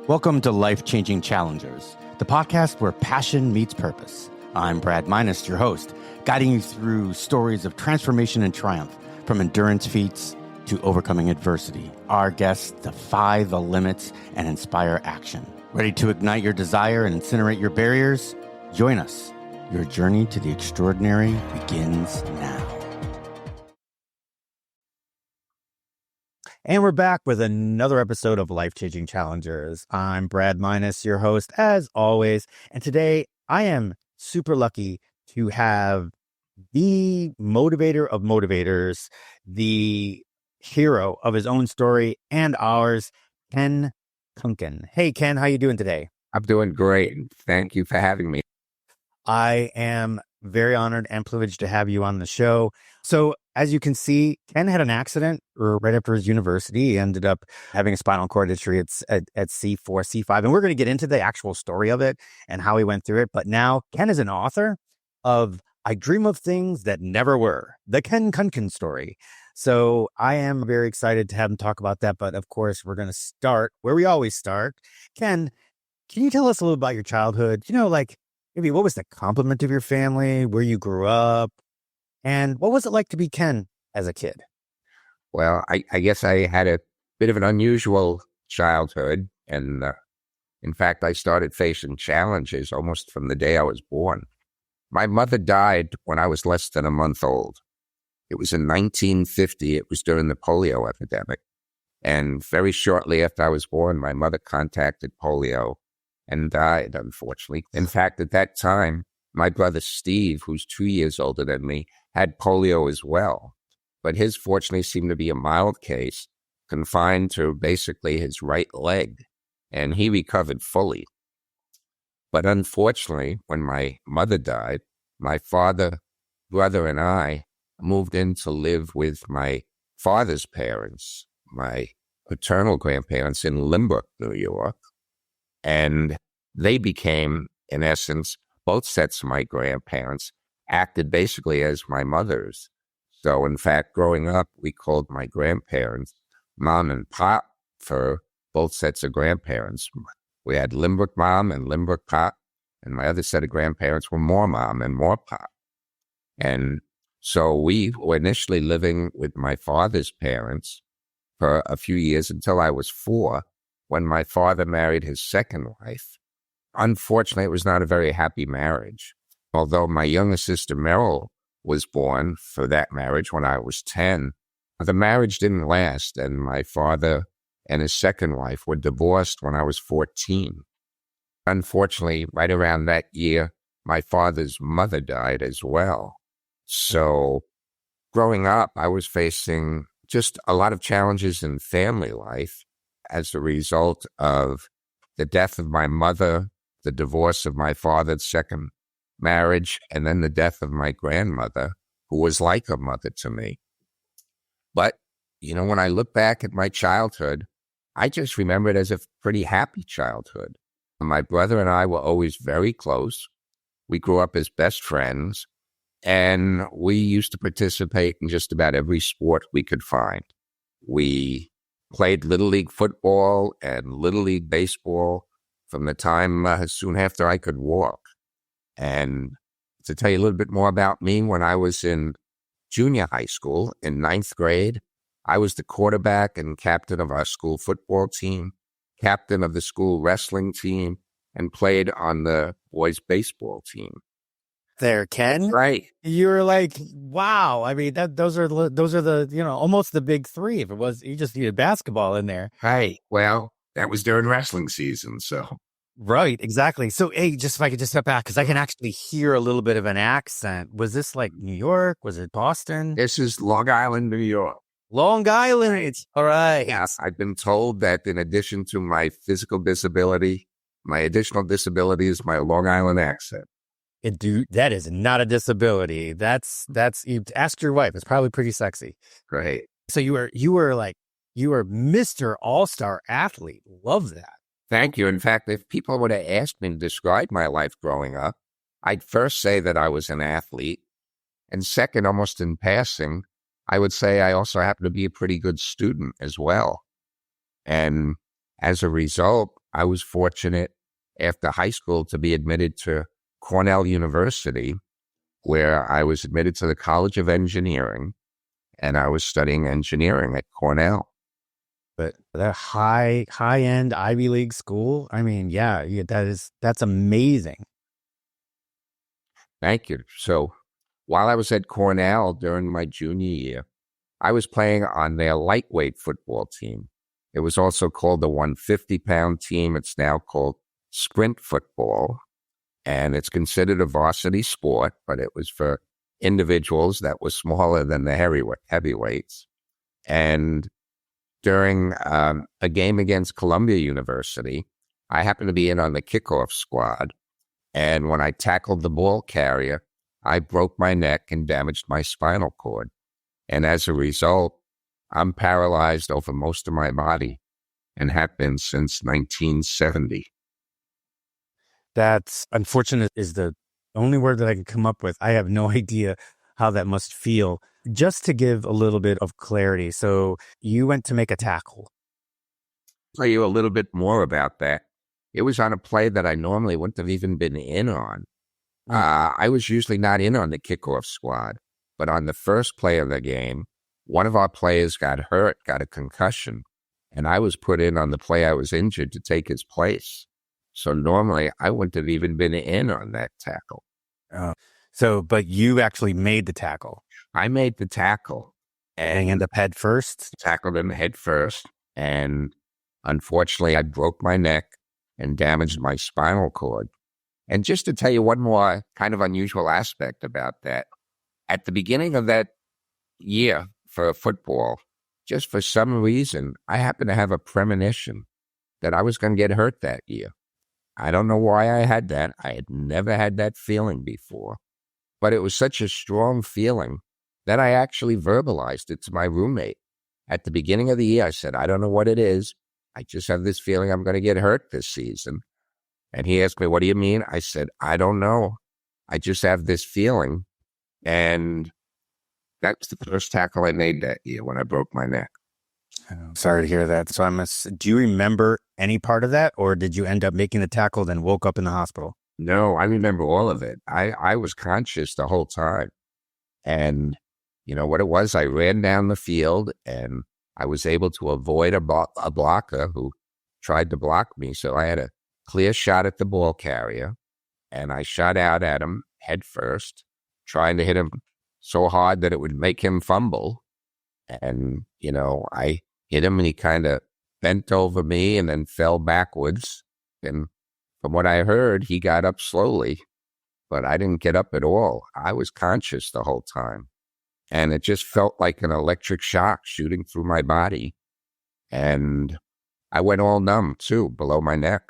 Welcome to Life-Changing Challengers, the podcast where passion meets purpose. I'm Brad Minus, your host, guiding you through stories of transformation and triumph, from endurance feats to overcoming adversity. Our guests defy the limits and inspire action. Ready to ignite your desire and incinerate your barriers? Join us. Your journey to the extraordinary begins now. And we're back with another episode of Life-Changing Challengers. I'm Brad Minus, your host, as always. And today I am super lucky to have the motivator of motivators, the hero of his own story and ours, Ken Kunken. Hey, Ken, how you doing today? I'm doing great. Thank you for having me. I am very honored and privileged to have you on the show. So as you can see, Ken had an accident right after his university. He ended up having a spinal cord injury at C4, C5. And we're going to get into the actual story of it and how he went through it. But now Ken is an author of I Dream of Things That Never Were, the Ken Kunken Story. So I am very excited to have him talk about that. But of course, we're going to start where we always start. Ken, can you tell us a little about your childhood? Maybe what was the complement of your family, where you grew up, and what was it like to be Ken as a kid? Well, I guess I had a bit of an unusual childhood. And in fact, I started facing challenges almost from the day I was born. My mother died when I was less than a month old. It was in 1950. It was during the polio epidemic. And very shortly after I was born, my mother contracted polio and died, unfortunately. In fact, at that time, my brother Steve, who's 2 years older than me, had polio as well. But his fortunately seemed to be a mild case, confined to basically his right leg, and he recovered fully. But unfortunately, when my mother died, my father, brother, and I moved in to live with my father's parents, my paternal grandparents in Limburg, New York. And they became, in essence, both sets of my grandparents acted basically as my mothers. So, in fact, growing up, we called my grandparents Mom and Pop for both sets of grandparents. We had Limburg Mom and Limburg Pop, and my other set of grandparents were More Mom and More Pop. And so we were initially living with my father's parents for a few years until I was 4, when my father married his second wife. Unfortunately, it was not a very happy marriage. Although my younger sister Meryl was born for that marriage when I was 10, the marriage didn't last, and my father and his second wife were divorced when I was 14. Unfortunately, right around that year, my father's mother died as well. So growing up, I was facing just a lot of challenges in family life as a result of the death of my mother, the divorce of my father's second marriage, and then the death of my grandmother, who was like a mother to me. But, when I look back at my childhood, I just remember it as a pretty happy childhood. My brother and I were always very close. We grew up as best friends, and we used to participate in just about every sport we could find. We played Little League football and Little League baseball from the time soon after I could walk. And to tell you a little bit more about me, when I was in junior high school in 9th grade, I was the quarterback and captain of our school football team, captain of the school wrestling team, and played on the boys' baseball team. There, Ken. Right. You're like, wow. I mean, those are the, almost the big three. If it was, you just needed basketball in there. Right. Well, that was during wrestling season. So. Right. Exactly. So, hey, if I could just step back, because I can actually hear a little bit of an accent. Was this like New York? Was it Boston? This is Long Island, New York. Long Island. All right. Yes. I've been told that in addition to my physical disability, my additional disability is my Long Island accent. That is not a disability. That's you ask your wife. It's probably pretty sexy. Great. So you were Mr. All-Star athlete. Love that. Thank you. In fact, if people would have asked me to describe my life growing up, I'd first say that I was an athlete. And second, almost in passing, I would say I also happen to be a pretty good student as well. And as a result, I was fortunate after high school to be admitted to Cornell University, where I was admitted to the College of Engineering, and I was studying engineering at Cornell. But that high end Ivy League school, I mean, yeah, that's amazing. Thank you. So while I was at Cornell during my junior year, I was playing on their lightweight football team. It was also called the 150-pound team. It's now called sprint football, and it's considered a varsity sport, but it was for individuals that were smaller than the heavyweights. And during a game against Columbia University, I happened to be in on the kickoff squad. And when I tackled the ball carrier, I broke my neck and damaged my spinal cord. And as a result, I'm paralyzed over most of my body and have been since 1970. That's unfortunate is the only word that I can come up with. I have no idea how that must feel. Just to give a little bit of clarity. So you went to make a tackle. Tell you a little bit more about that. It was on a play that I normally wouldn't have even been in on. I was usually not in on the kickoff squad, but on the first play of the game, one of our players got hurt, got a concussion, and I was put in on the play I was injured to take his place. So normally I wouldn't have even been in on that tackle. But you actually made the tackle. I made the tackle. And end up head first? Tackled him head first. And unfortunately, I broke my neck and damaged my spinal cord. And just to tell you one more kind of unusual aspect about that, at the beginning of that year for football, just for some reason, I happened to have a premonition that I was going to get hurt that year. I don't know why I had that. I had never had that feeling before. But it was such a strong feeling that I actually verbalized it to my roommate. At the beginning of the year, I said, I don't know what it is. I just have this feeling I'm going to get hurt this season. And he asked me, what do you mean? I said, I don't know. I just have this feeling. And that's the first tackle I made that year when I broke my neck. Sorry to hear that. So do you remember any part of that, or did you end up making the tackle, then woke up in the hospital? No, I remember all of it. I was conscious the whole time. And you know what it was? I ran down the field and I was able to avoid a blocker who tried to block me. So I had a clear shot at the ball carrier and I shot out at him head first, trying to hit him so hard that it would make him fumble. And, you know, I hit him and he kind of bent over me and then fell backwards. And from what I heard, he got up slowly, but I didn't get up at all. I was conscious the whole time. And it just felt like an electric shock shooting through my body. And I went all numb, too, below my neck.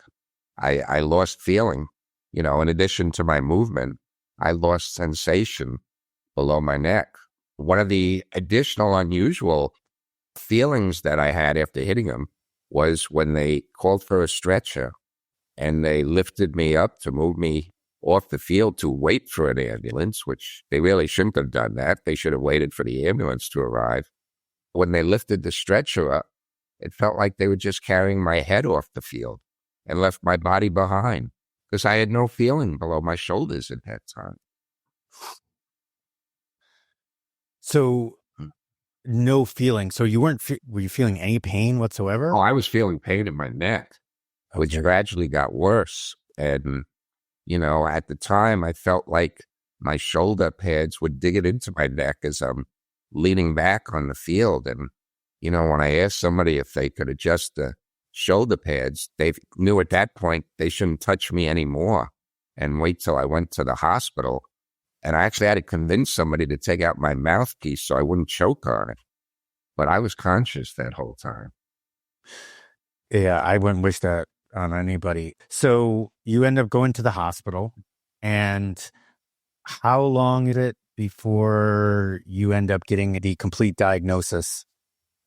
I lost feeling. You know, in addition to my movement, I lost sensation below my neck. One of the additional unusual feelings that I had after hitting him was when they called for a stretcher and they lifted me up to move me off the field to wait for an ambulance, which they really shouldn't have done that. They should have waited for the ambulance to arrive. When they lifted the stretcher up, it felt like they were just carrying my head off the field and left my body behind because I had no feeling below my shoulders at that time. So no feeling. So you were you feeling any pain whatsoever? Oh, I was feeling pain in my neck, which gradually got worse. And you know, at the time, I felt like my shoulder pads would dig it into my neck as I'm leaning back on the field. And, you know, when I asked somebody if they could adjust the shoulder pads, they knew at that point they shouldn't touch me anymore and wait till I went to the hospital. And I actually had to convince somebody to take out my mouthpiece so I wouldn't choke on it. But I was conscious that whole time. Yeah, I wouldn't wish that on anybody. So you end up going to the hospital, and how long is it before you end up getting the complete diagnosis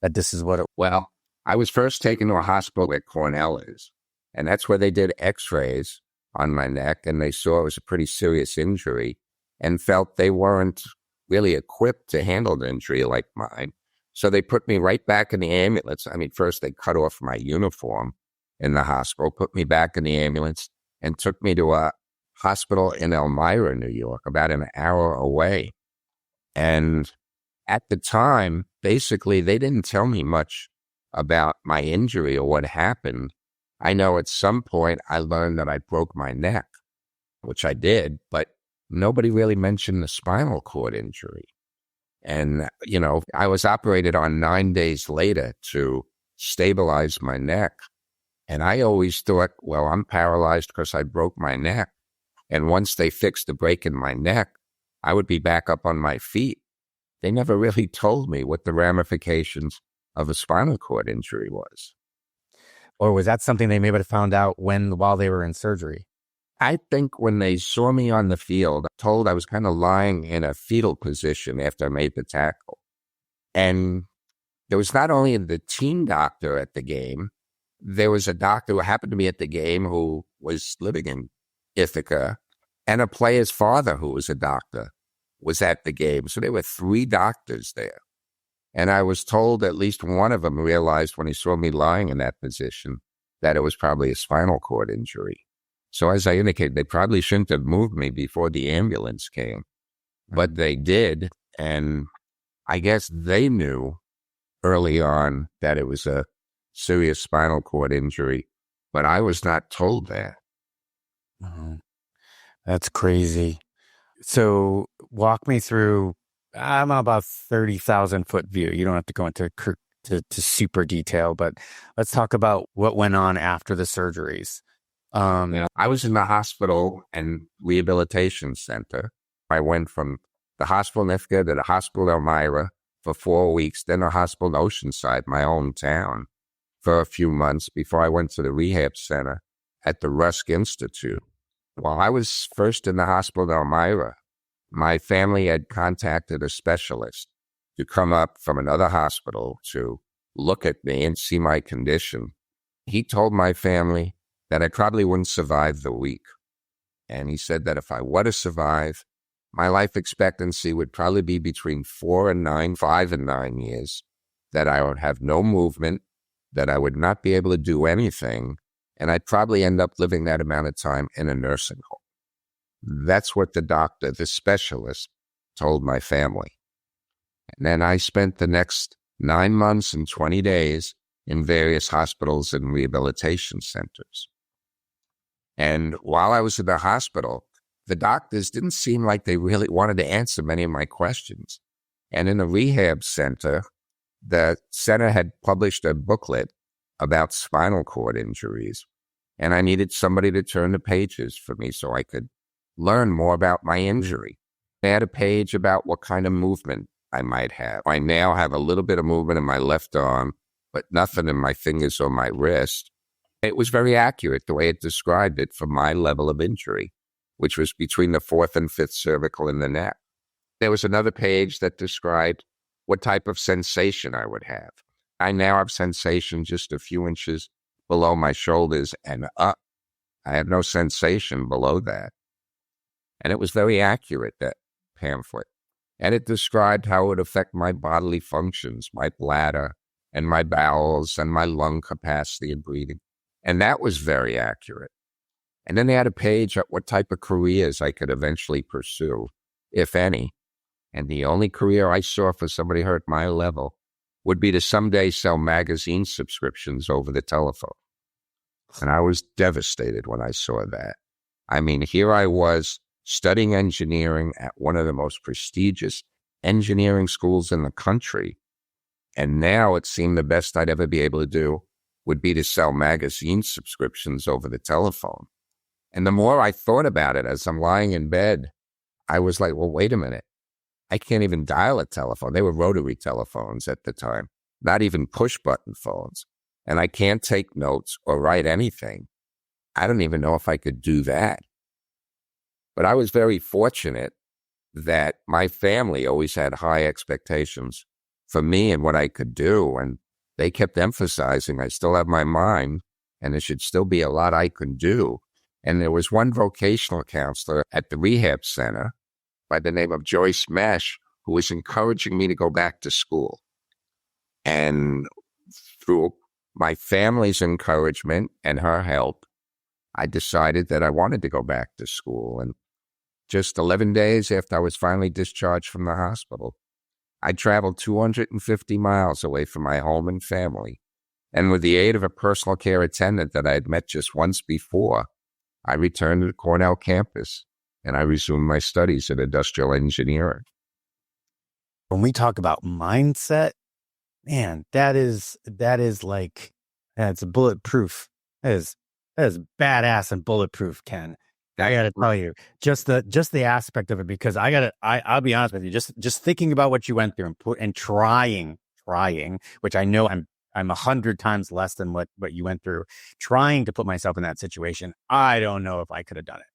that this is what it? Well, I was first taken to a hospital where Cornell is, and that's where they did x-rays on my neck, and they saw it was a pretty serious injury and felt they weren't really equipped to handle an injury like mine. So they put me right back in the ambulance. I mean, first they cut off my uniform, in the hospital, put me back in the ambulance, and took me to a hospital in Elmira, New York, about an hour away. And at the time, basically, they didn't tell me much about my injury or what happened. I know at some point I learned that I broke my neck, which I did, but nobody really mentioned the spinal cord injury. And, I was operated on 9 days later to stabilize my neck. And I always thought, well, I'm paralyzed because I broke my neck. And once they fixed the break in my neck, I would be back up on my feet. They never really told me what the ramifications of a spinal cord injury was. Or was that something they maybe have found out while they were in surgery? I think when they saw me on the field, told I was kind of lying in a fetal position after I made the tackle. And there was not only the team doctor at the game, there was a doctor who happened to be at the game who was living in Ithaca, and a player's father who was a doctor was at the game. So there were 3 doctors there. And I was told at least one of them realized when he saw me lying in that position that it was probably a spinal cord injury. So as I indicated, they probably shouldn't have moved me before the ambulance came, but they did. And I guess they knew early on that it was a serious spinal cord injury, but I was not told that. Mm-hmm. That's crazy. So walk me through, I'm about 30,000 foot view. You don't have to go into to super detail, but let's talk about what went on after the surgeries. I was in the hospital and rehabilitation center. I went from the hospital in Ithaca to the hospital in Elmira for 4 weeks, then the hospital in Oceanside, my own town, for a few months before I went to the rehab center at the Rusk Institute. While I was first in the hospital in Elmira, my family had contacted a specialist to come up from another hospital to look at me and see my condition. He told my family that I probably wouldn't survive the week. And he said that if I were to survive, my life expectancy would probably be between 5 and 9 years, that I would have no movement, that I would not be able to do anything, and I'd probably end up living that amount of time in a nursing home. That's what the doctor, the specialist, told my family. And then I spent the next 9 months and 20 days in various hospitals and rehabilitation centers. And while I was in the hospital, the doctors didn't seem like they really wanted to answer many of my questions. And in the rehab center, the center had published a booklet about spinal cord injuries, and I needed somebody to turn the pages for me so I could learn more about my injury. They had a page about what kind of movement I might have. I now have a little bit of movement in my left arm, but nothing in my fingers or my wrist. It was very accurate the way it described it for my level of injury, which was between the 4th and 5th cervical in the neck. There was another page that described what type of sensation I would have. I now have sensation just a few inches below my shoulders and up. I have no sensation below that. And it was very accurate, that pamphlet. And it described how it would affect my bodily functions, my bladder and my bowels and my lung capacity and breathing. And that was very accurate. And then they had a page on what type of careers I could eventually pursue, if any. And the only career I saw for somebody hurt my level would be to someday sell magazine subscriptions over the telephone. And I was devastated when I saw that. I mean, here I was studying engineering at one of the most prestigious engineering schools in the country. And now it seemed the best I'd ever be able to do would be to sell magazine subscriptions over the telephone. And the more I thought about it as I'm lying in bed, I was like, well, wait a minute. I can't even dial a telephone. They were rotary telephones at the time, not even push-button phones. And I can't take notes or write anything. I don't even know if I could do that. But I was very fortunate that my family always had high expectations for me and what I could do. And they kept emphasizing I still have my mind and there should still be a lot I could do. And there was one vocational counselor at the rehab center by the name of Joyce Mesh, who was encouraging me to go back to school. And through my family's encouragement and her help, I decided that I wanted to go back to school. And just 11 days after I was finally discharged from the hospital, I traveled 250 miles away from my home and family. And with the aid of a personal care attendant that I had met just once before, I returned to the Cornell campus and I resumed my studies in industrial engineering. When we talk about mindset, man, that is like, it's a bulletproof. That is badass and bulletproof, Ken. I got to tell you, just the aspect of it, because I'll be honest with you, just thinking about what you went through and trying, which I know I'm 100 times less than what you went through, trying to put myself in that situation. I don't know if I could have done it.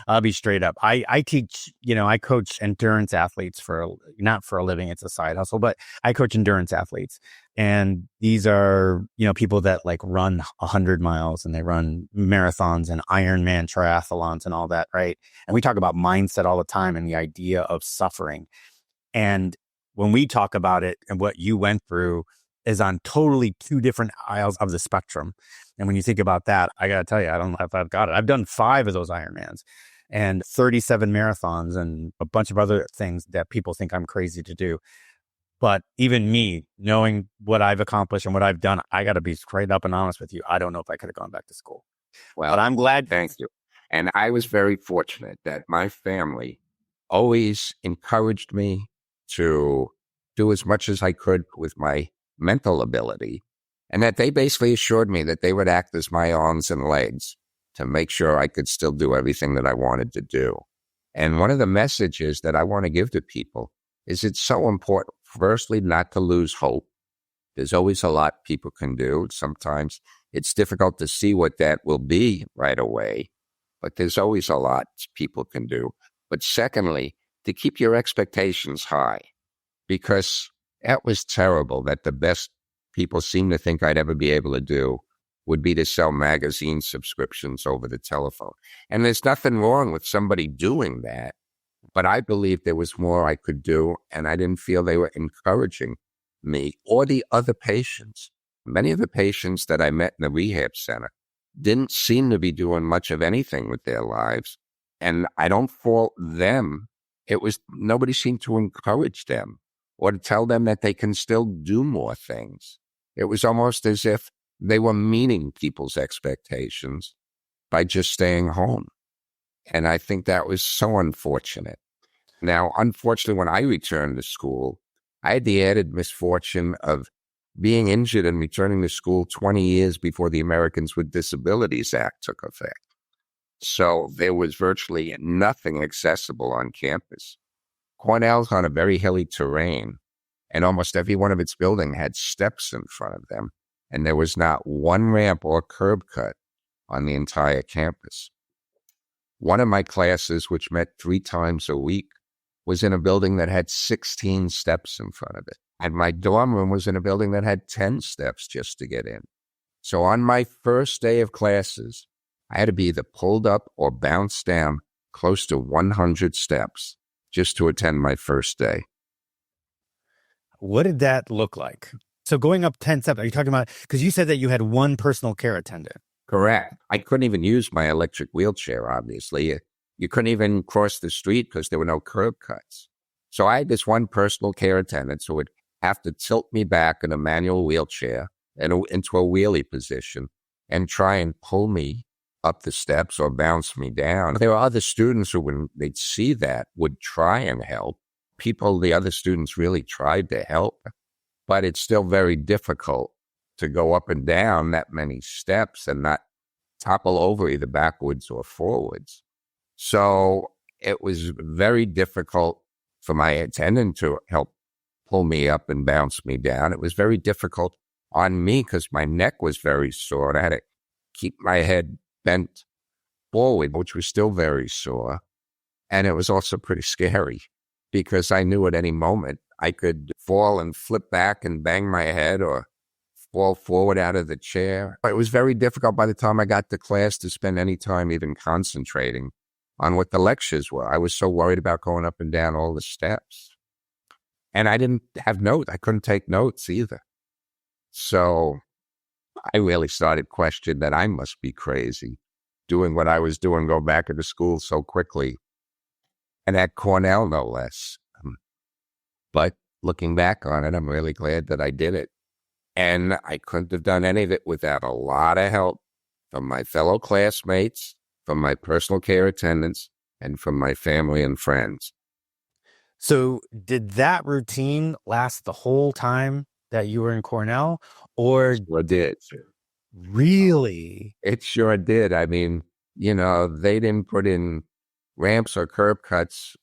I'll be straight up. I teach, I coach endurance athletes not for a living. It's a side hustle, but I coach endurance athletes. And these are, people that like run 100 miles and they run marathons and Ironman triathlons and all that. Right. And we talk about mindset all the time and the idea of suffering. And when we talk about it and what you went through is on totally two different aisles of the spectrum. And when you think about that, I got to tell you, I don't know if I've got it. I've done 5 of those Ironmans and 37 marathons and a bunch of other things that people think I'm crazy to do. But even me, knowing what I've accomplished and what I've done, I got to be straight up and honest with you. I don't know if I could have gone back to school. Well, but I'm glad. Thank you. And I was very fortunate that my family always encouraged me to do as much as I could with my mental ability, and that they basically assured me that they would act as my arms and legs to make sure I could still do everything that I wanted to do. And one of the messages that I want to give to people is it's so important, firstly, not to lose hope. There's always a lot people can do. Sometimes it's difficult to see what that will be right away, but there's always a lot people can do. But secondly, to keep your expectations high, because that was terrible that the best people seem to think I'd ever be able to do would be to sell magazine subscriptions over the telephone. And there's nothing wrong with somebody doing that, but I believed there was more I could do, and I didn't feel they were encouraging me or the other patients. Many of the patients that I met in the rehab center didn't seem to be doing much of anything with their lives, and I don't fault them. It was nobody seemed to encourage them or to tell them that they can still do more things. It was almost as if they were meeting people's expectations by just staying home. And I think that was so unfortunate. Now, unfortunately, when I returned to school, I had the added misfortune of being injured and returning to school 20 years before the Americans with Disabilities Act took effect. So there was virtually nothing accessible on campus. Cornell's on a very hilly terrain, and almost every one of its buildings had steps in front of them, and there was not one ramp or curb cut on the entire campus. One of my classes, which met 3 times a week, was in a building that had 16 steps in front of it. And my dorm room was in a building that had 10 steps just to get in. So on my first day of classes, I had to be either pulled up or bounced down close to 100 steps just to attend my first day. What did that look like? So going up 10 steps, are you talking about, because you said that you had one personal care attendant. Correct. I couldn't even use my electric wheelchair, obviously. You couldn't even cross the street because there were no curb cuts. So I had this one personal care attendant who would have to tilt me back in a manual wheelchair and into a wheelie position and try and pull me up the steps or bounce me down. There were other students who, when they'd see that, would try and help. The other students really tried to help, but it's still very difficult to go up and down that many steps and not topple over either backwards or forwards. So it was very difficult for my attendant to help pull me up and bounce me down. It was very difficult on me because my neck was very sore and I had to keep my head bent forward, which was still very sore. And it was also pretty scary because I knew at any moment I could fall and flip back and bang my head or fall forward out of the chair. It was very difficult by the time I got to class to spend any time even concentrating on what the lectures were. I was so worried about going up and down all the steps. And I didn't have notes. I couldn't take notes either. So I really started questioning that I must be crazy doing what I was doing, go back into school so quickly, and at Cornell, no less. But looking back on it, I'm really glad that I did it. And I couldn't have done any of it without a lot of help from my fellow classmates, from my personal care attendants, and from my family and friends. So did that routine last the whole time that you were in Cornell, or Sure did. really? It sure did. I mean, they didn't put in ramps or curb cuts.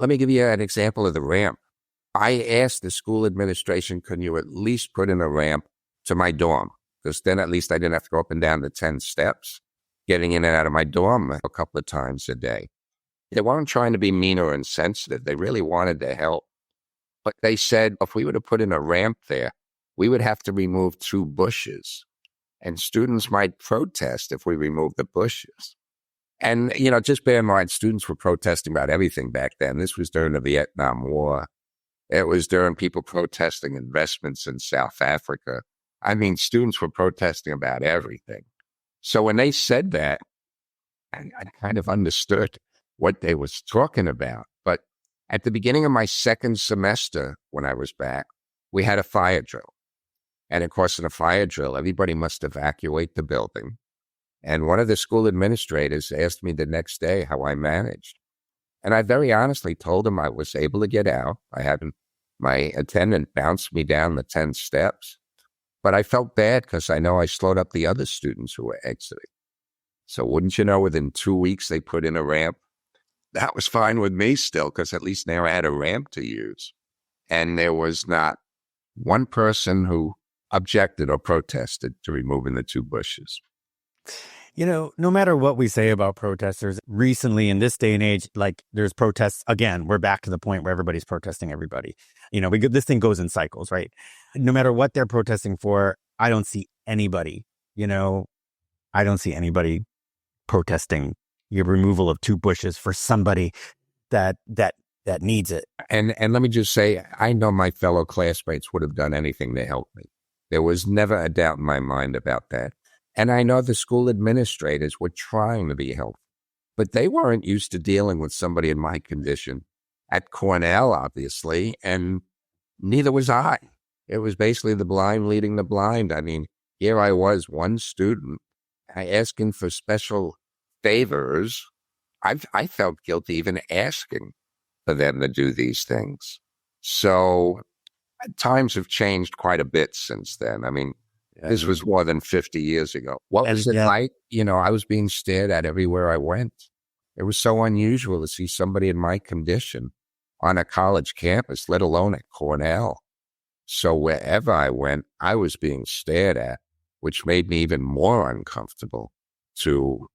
Let me give you an example of the ramp. I asked the school administration, can you at least put in a ramp to my dorm? Because then at least I didn't have to go up and down the 10 steps, getting in and out of my dorm a couple of times a day. They weren't trying to be mean or insensitive. They really wanted to help. But they said if we were to put in a ramp there, we would have to remove 2 bushes. And students might protest if we remove the bushes. And, just bear in mind, students were protesting about everything back then. This was during the Vietnam War. It was during people protesting investments in South Africa. I mean, students were protesting about everything. So when they said that, I kind of understood what they was talking about. But at the beginning of my second semester, when I was back, we had a fire drill. And of course, in a fire drill, everybody must evacuate the building. And one of the school administrators asked me the next day how I managed. And I very honestly told him I was able to get out. My attendant bounced me down the 10 steps. But I felt bad because I know I slowed up the other students who were exiting. So wouldn't you know, within 2 weeks, they put in a ramp. That was fine with me still, because at least now I had a ramp to use. And there was not one person who objected or protested to removing the 2 bushes. No matter what we say about protesters, recently in this day and age, like there's protests again. We're back to the point where everybody's protesting everybody. This thing goes in cycles, right? No matter what they're protesting for, I don't see anybody. I don't see anybody protesting your removal of 2 bushes for somebody that needs it. And let me just say, I know my fellow classmates would have done anything to help me. There was never a doubt in my mind about that. And I know the school administrators were trying to be helpful, but they weren't used to dealing with somebody in my condition at Cornell, obviously, and neither was I. It was basically the blind leading the blind. I mean, here I was, one student, asking for special favors. I felt guilty even asking for them to do these things. So times have changed quite a bit since then. I mean, this was more than 50 years ago. What was it like? I was being stared at everywhere I went. It was so unusual to see somebody in my condition on a college campus, let alone at Cornell. So wherever I went, I was being stared at, which made me even more uncomfortable to,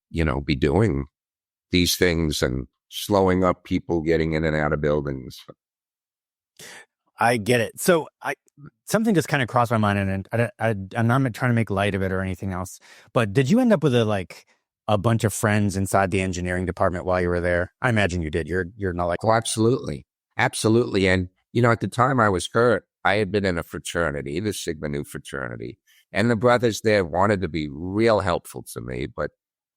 be doing these things and slowing up people getting in and out of buildings. I get it. So something just kind of crossed my mind, and I'm not trying to make light of it or anything else. But did you end up with a bunch of friends inside the engineering department while you were there? I imagine you did. You're not like... Oh, absolutely. Absolutely. And, at the time I was hurt, I had been in a fraternity, the Sigma Nu fraternity, and the brothers there wanted to be real helpful to me, but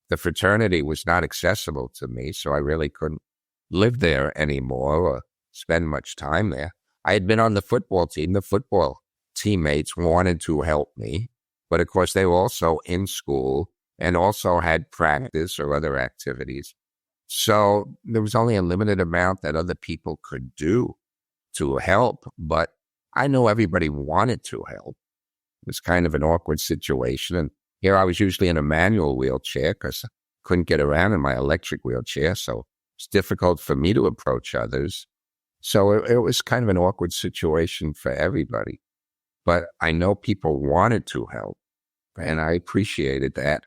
the fraternity was not accessible to me, so I really couldn't live there anymore or spend much time there. I had been on the football team. The football teammates wanted to help me, but of course they were also in school and also had practice or other activities. So there was only a limited amount that other people could do to help, but I know everybody wanted to help. It was kind of an awkward situation. And here I was usually in a manual wheelchair because I couldn't get around in my electric wheelchair. So it's difficult for me to approach others. So it was kind of an awkward situation for everybody. But I know people wanted to help, and I appreciated that.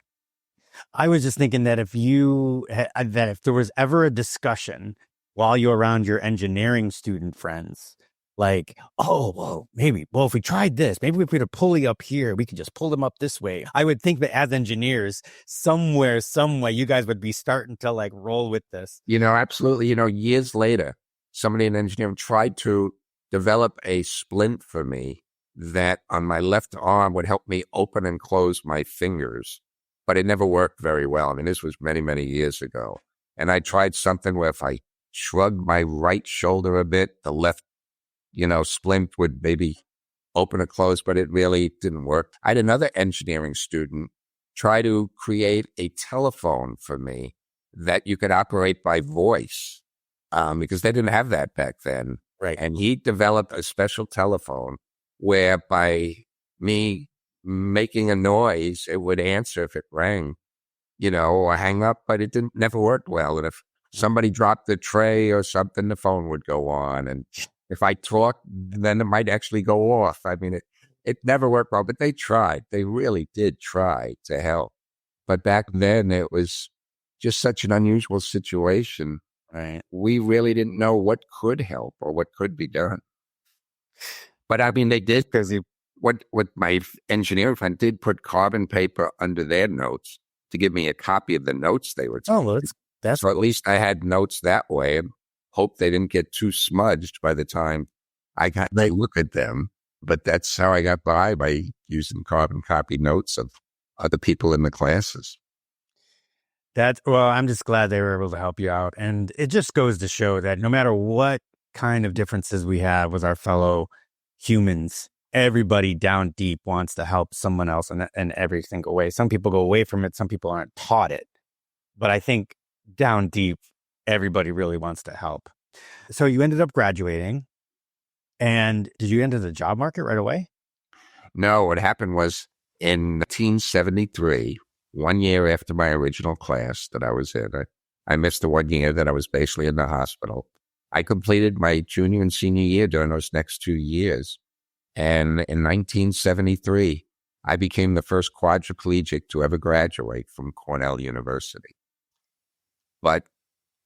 I was just thinking that if there was ever a discussion while you're around your engineering student friends, like, if we tried this, maybe we put a pulley up here, we could just pull them up this way. I would think that as engineers, somewhere, some way, you guys would be starting to roll with this. Absolutely. Years later, somebody in engineering tried to develop a splint for me that on my left arm would help me open and close my fingers, but it never worked very well. I mean, this was many, many years ago. And I tried something where if I shrugged my right shoulder a bit, the left, splint would maybe open or close, but it really didn't work. I had another engineering student try to create a telephone for me that you could operate by voice, because they didn't have that back then. Right. And he developed a special telephone where by me making a noise, it would answer if it rang, or hang up, but it never worked well. And if somebody dropped the tray or something, the phone would go on. And if I talked, then it might actually go off. I mean, it never worked well, but they tried. They really did try to help. But back then, it was just such an unusual situation. Right. We really didn't know what could help or what could be done. But I mean, they did, because what my engineering friend did put carbon paper under their notes to give me a copy of the notes they were taking. Oh, well, that's so at least I had notes that way, and hope they didn't get too smudged by the time they look at them. But that's how I got by using carbon copy notes of other people in the classes. Well, I'm just glad they were able to help you out. And it just goes to show that no matter what kind of differences we have with our fellow humans, everybody down deep wants to help someone else in every single way. Some people go away from it. Some people aren't taught it. But I think down deep, everybody really wants to help. So you ended up graduating. And did you enter the job market right away? No, what happened was in 1973, 1 year after my original class that I was in, I missed the 1 year that I was basically in the hospital. I completed my junior and senior year during those next 2 years. And in 1973, I became the first quadriplegic to ever graduate from Cornell University. But,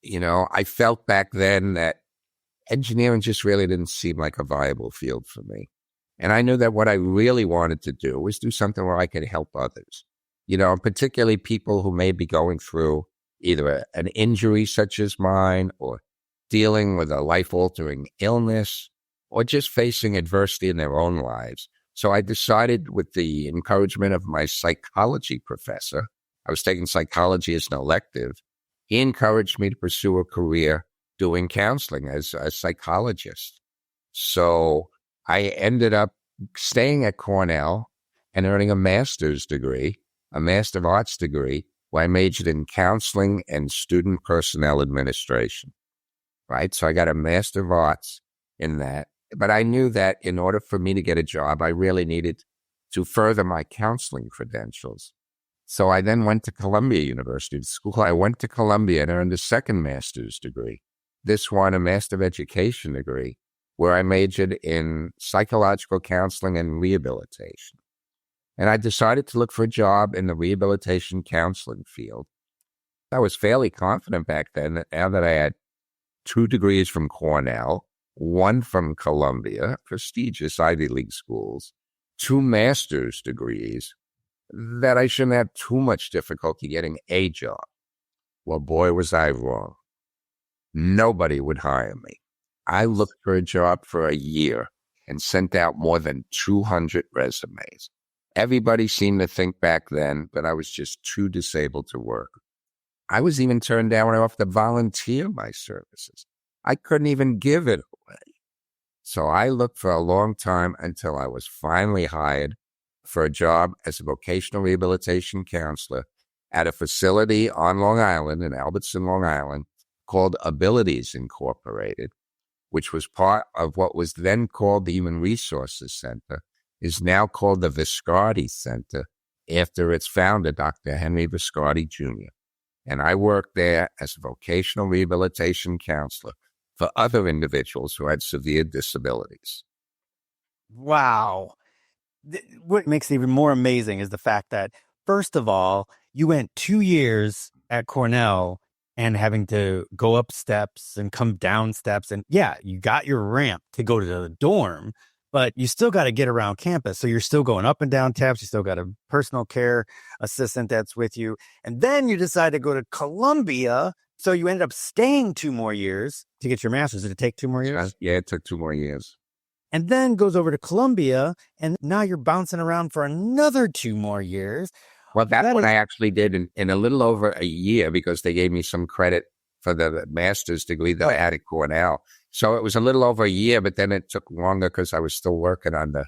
I felt back then that engineering just really didn't seem like a viable field for me. And I knew that what I really wanted to do was do something where I could help others, particularly people who may be going through either an injury such as mine, or dealing with a life-altering illness, or just facing adversity in their own lives. So I decided, with the encouragement of my psychology professor, I was taking psychology as an elective, he encouraged me to pursue a career doing counseling as a psychologist. So I ended up staying at Cornell and earning a master's degree, a Master of Arts degree, where I majored in counseling and student personnel administration, right? So I got a Master of Arts in that. But I knew that in order for me to get a job, I really needed to further my counseling credentials. So I then went to Columbia University, the school. I went to Columbia and earned a second master's degree. This one, a Master of Education degree, where I majored in psychological counseling and rehabilitation. And I decided to look for a job in the rehabilitation counseling field. I was fairly confident back then that now that I had 2 degrees from Cornell, 1 from Columbia, prestigious Ivy League schools, 2 master's degrees, that I shouldn't have too much difficulty getting a job. Well, boy, was I wrong. Nobody would hire me. I looked for a job for a year and sent out more than 200 resumes. Everybody seemed to think back then that I was just too disabled to work. I was even turned down when I offered to volunteer my services. I couldn't even give it away. So I looked for a long time until I was finally hired for a job as a vocational rehabilitation counselor at a facility on Long Island, in Albertson, Long Island, called Abilities Incorporated, which was part of what was then called the Human Resources Center, is now called the Viscardi Center, after its founder, Dr. Henry Viscardi Jr. And I worked there as a vocational rehabilitation counselor for other individuals who had severe disabilities. Wow. What makes it even more amazing is the fact that, first of all, you went 2 years at Cornell and having to go up steps and come down steps. And yeah, you got your ramp to go to the dorm, but you still got to get around campus. So you're still going up and down steps. You still got a personal care assistant that's with you. And then you decide to go to Columbia. So you ended up staying 2 more years to get your master's. Did it take 2 more years? Yeah, it took 2 more years. and then goes over to Columbia, and now you're bouncing around for another 2 more years. Well, that one I actually did in a little over a year because they gave me some credit for the master's degree that I had at Cornell. So it was a little over a year, but then it took longer because I was still working on the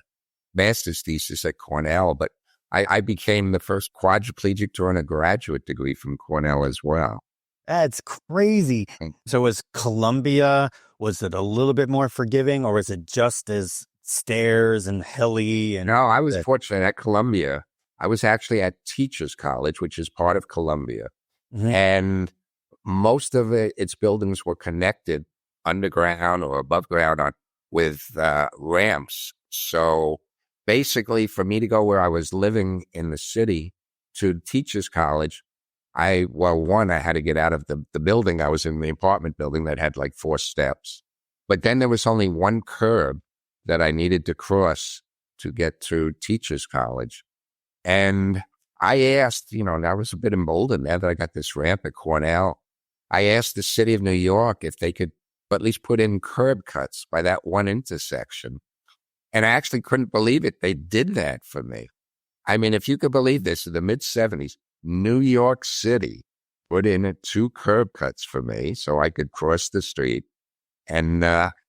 master's thesis at Cornell. But I became the first quadriplegic to earn a graduate degree from Cornell as well. That's crazy. So was Columbia, was it a little bit more forgiving, or was it just as stairs and hilly? And no, I was fortunate at Columbia. I was actually at Teachers College, which is part of Columbia. Mm-hmm. And most of its buildings were connected underground or above ground with ramps. So basically, for me to go where I was living in the city to Teachers College, I had to get out of the building. I was in the apartment building that had like 4 steps. But then there was only one curb that I needed to cross to get to Teachers College. And I asked, and I was a bit emboldened now that I got this ramp at Cornell. I asked the city of New York if they could at least put in curb cuts by that one intersection. And I actually couldn't believe it. They did that for me. I mean, if you could believe this, in the mid-'70s, New York City put in 2 curb cuts for me so I could cross the street. And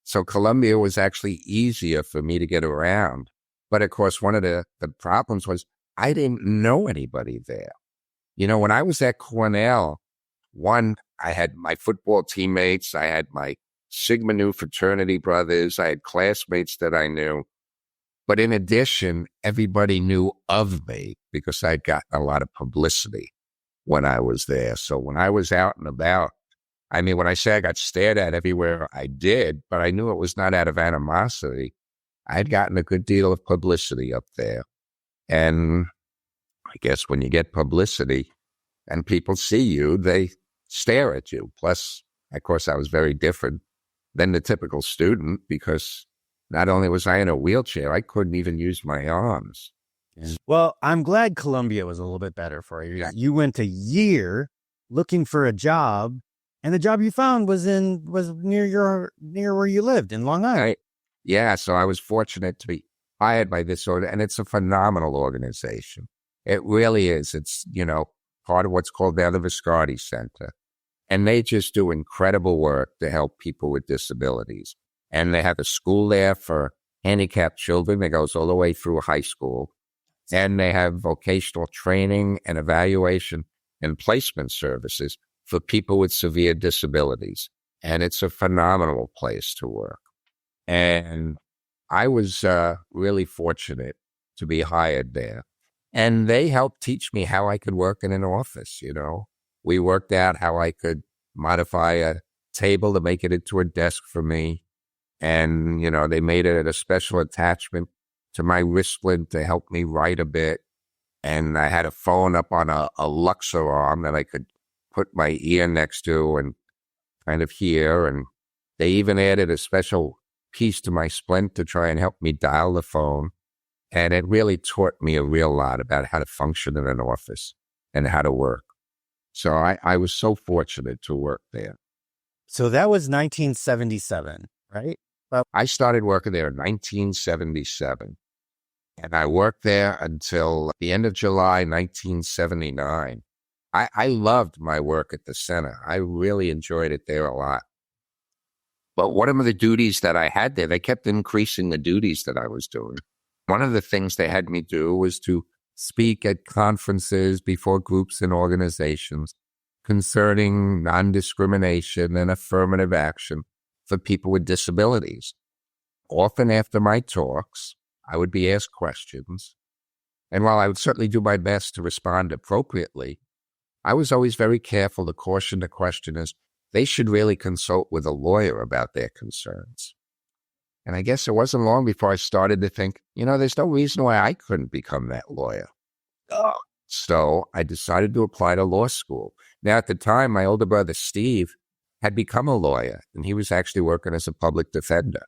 so Columbia was actually easier for me to get around. But of course, one of the problems was I didn't know anybody there. When I was at Cornell, I had my football teammates, I had my Sigma Nu fraternity brothers, I had classmates that I knew. But in addition, everybody knew of me because I'd gotten a lot of publicity when I was there. So when I was out and about, I mean, when I say I got stared at everywhere, I did, but I knew it was not out of animosity. I'd gotten a good deal of publicity up there. And I guess when you get publicity and people see you, they stare at you. Plus, of course, I was very different than the typical student because not only was I in a wheelchair, I couldn't even use my arms. Well, I'm glad Columbia was a little bit better for you. Yeah. You went a year looking for a job, and the job you found was near where you lived in Long Island. Yeah, so I was fortunate to be hired by this and it's a phenomenal organization. It really is. It's, part of what's called the Viscardi Center. And they just do incredible work to help people with disabilities. And they have a school there for handicapped children that goes all the way through high school. And they have vocational training and evaluation and placement services for people with severe disabilities. And it's a phenomenal place to work. And I was really fortunate to be hired there. And they helped teach me how I could work in an office, We worked out how I could modify a table to make it into a desk for me. And, they made it a special attachment to my wristlet to help me write a bit. And I had a phone up on a Luxor arm that I could put my ear next to and kind of hear. And they even added a special piece to my splint to try and help me dial the phone. And it really taught me a real lot about how to function in an office and how to work. So I was so fortunate to work there. So that was 1977, right? I started working there in 1977. And I worked there until the end of July 1979. I loved my work at the center. I really enjoyed it there a lot. But one of the duties that I had there, they kept increasing the duties that I was doing. One of the things they had me do was to speak at conferences before groups and organizations concerning non-discrimination and affirmative action for people with disabilities. Often after my talks, I would be asked questions. And while I would certainly do my best to respond appropriately, I was always very careful to caution the questioners they should really consult with a lawyer about their concerns. And I guess it wasn't long before I started to think, there's no reason why I couldn't become that lawyer. So I decided to apply to law school. Now, at the time, my older brother, Steve, had become a lawyer, and he was actually working as a public defender.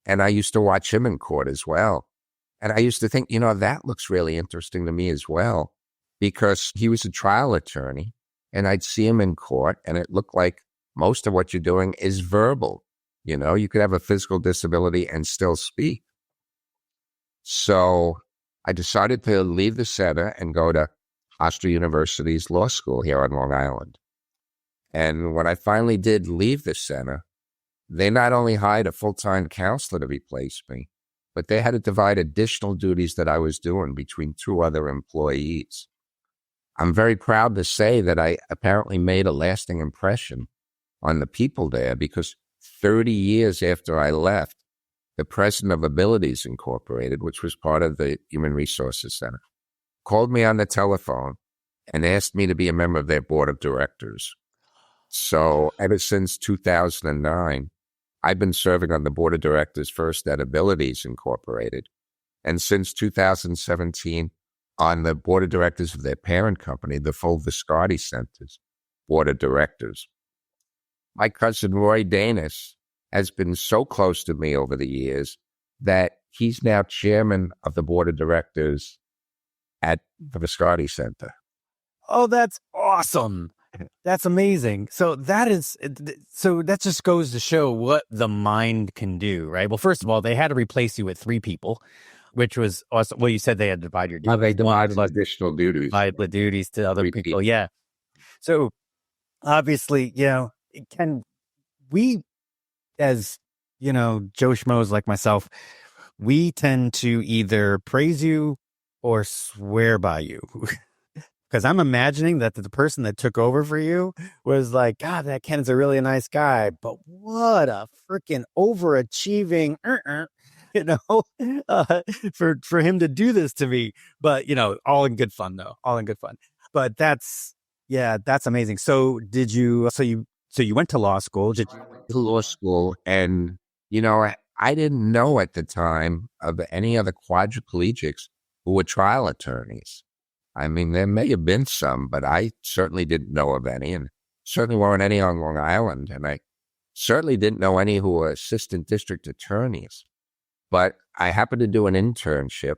And I used to watch him in court as well. And I used to think, that looks really interesting to me as well, because he was a trial attorney, and I'd see him in court, and it looked like most of what you're doing is verbal. You could have a physical disability and still speak. So I decided to leave the center and go to Hofstra University's law school here on Long Island. And when I finally did leave the center, they not only hired a full-time counselor to replace me, but they had to divide additional duties that I was doing between two other employees. I'm very proud to say that I apparently made a lasting impression on the people there, because 30 years after I left, the president of Abilities Incorporated, which was part of the Human Resources Center, called me on the telephone and asked me to be a member of their board of directors. So ever since 2009, I've been serving on the board of directors, first at Abilities Incorporated, and since 2017 on the board of directors of their parent company, the full Viscardi Center's board of directors. My cousin Roy Danis has been so close to me over the years that he's now chairman of the board of directors at the Viscardi Center. Oh, that's awesome. That's amazing. So that just goes to show what the mind can do, right? Well, first of all, they had to replace you with 3 people, which was awesome. Well, you said they had to divide your duties. They divided additional duties. Divide the duties to other 3 people. Yeah. So obviously, can we, as, Joe Schmoes like myself, we tend to either praise you or swear by you. Because I'm imagining that the person that took over for you was like, God, that Ken is a really nice guy, but what a freaking overachieving, for him to do this to me. But, all in good fun, though. All in good fun. But that's amazing. So you went to law school? Law school, and, I didn't know at the time of any other quadriplegics who were trial attorneys. I mean, there may have been some, but I certainly didn't know of any, and certainly weren't any on Long Island. And I certainly didn't know any who were assistant district attorneys. But I happened to do an internship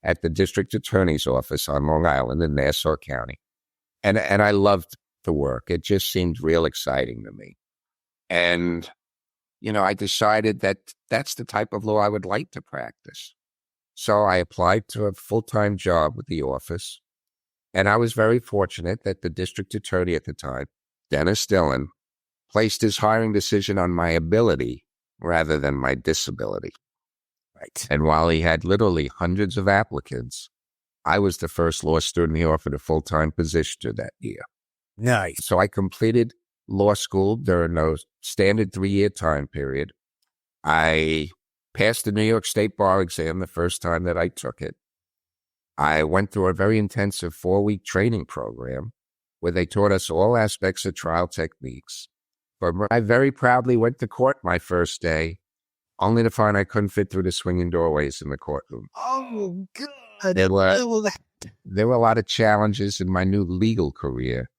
at the district attorney's office on Long Island in Nassau County. And I loved the work. It just seemed real exciting to me. And, I decided that that's the type of law I would like to practice. So I applied to a full-time job with the office. And I was very fortunate that the district attorney at the time, Dennis Dillon, placed his hiring decision on my ability rather than my disability. Right. And while he had literally hundreds of applicants, I was the first law student he offered a full-time position to that year. Nice. So I completed law school during a standard 3-year time period. I passed the New York State Bar exam the first time that I took it. I went through a very intensive 4-week training program where they taught us all aspects of trial techniques. But I very proudly went to court my first day, only to find I couldn't fit through the swinging doorways in the courtroom. Oh, God. There were a lot of challenges in my new legal career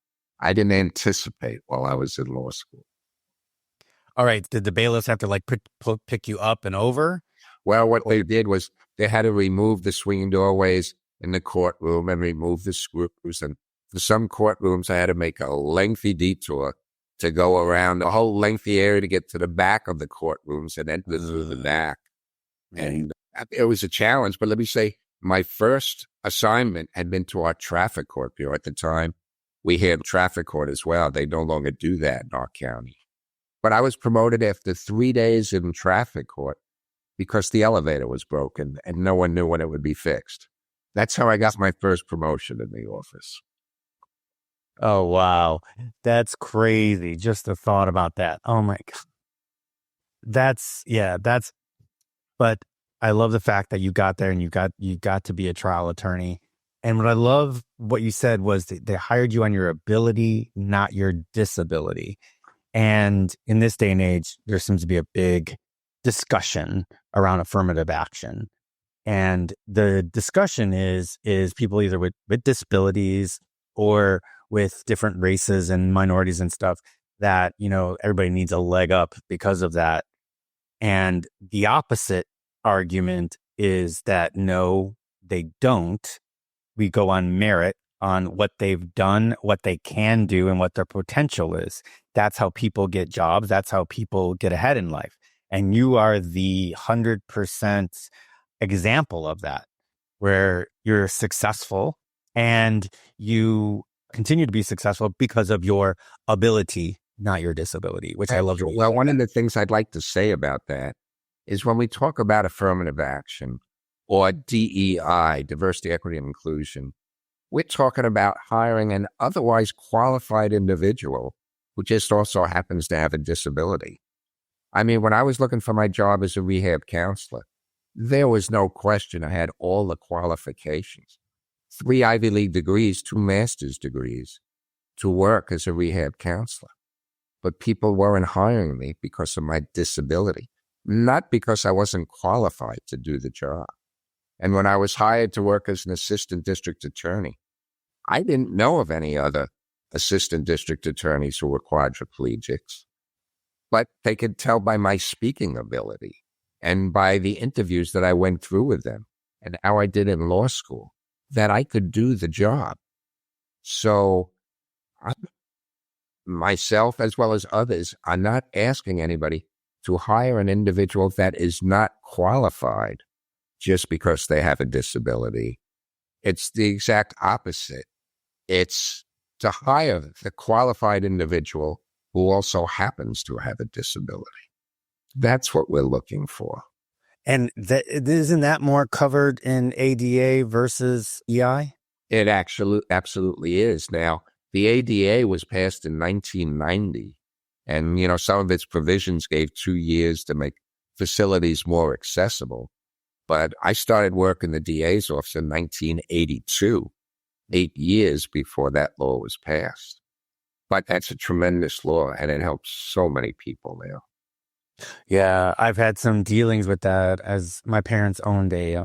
I didn't anticipate while I was in law school. All right. Did the bailiffs have to pick you up and over? Well, what they did was they had to remove the swinging doorways in the courtroom and remove the screws. And for some courtrooms, I had to make a lengthy detour to go around the whole lengthy area to get to the back of the courtrooms and enter through the back. And it was a challenge. But let me say, my first assignment had been to our traffic court bureau. At the time, we had traffic court as well. They no longer do that in our county. But I was promoted after 3 days in traffic court because the elevator was broken and no one knew when it would be fixed. That's how I got my first promotion in the office. Oh, wow. That's crazy. Just the thought about that. Oh, my God. But I love the fact that you got there and you got to be a trial attorney. And what I love what you said was they hired you on your ability, not your disability. And in this day and age, there seems to be a big discussion around affirmative action. And the discussion is people either with disabilities or with different races and minorities and stuff that, everybody needs a leg up because of that. And the opposite argument is that no, they don't. We go on merit, on what they've done, what they can do, and what their potential is. That's how people get jobs. That's how people get ahead in life. And you are the 100% example of that, where you're successful and you continue to be successful because of your ability, not your disability, which I love. Well, one of the things I'd like to say about that is when we talk about affirmative action or DEI, diversity, equity, and inclusion, we're talking about hiring an otherwise qualified individual who just also happens to have a disability. I mean, when I was looking for my job as a rehab counselor, there was no question I had all the qualifications. 3 Ivy League degrees, 2 master's degrees to work as a rehab counselor. But people weren't hiring me because of my disability, not because I wasn't qualified to do the job. And when I was hired to work as an assistant district attorney, I didn't know of any other assistant district attorneys who were quadriplegics, but they could tell by my speaking ability and by the interviews that I went through with them and how I did in law school that I could do the job. So myself, as well as others, are not asking anybody to hire an individual that is not qualified just because they have a disability. It's the exact opposite. It's to hire the qualified individual who also happens to have a disability. That's what we're looking for. And isn't that more covered in ADA versus EI? It actually absolutely is. Now, the ADA was passed in 1990, and some of its provisions gave 2 years to make facilities more accessible. But I started work in the DA's office in 1982, 8 years before that law was passed. But that's a tremendous law, and it helps so many people now. Yeah, I've had some dealings with that, as my parents owned a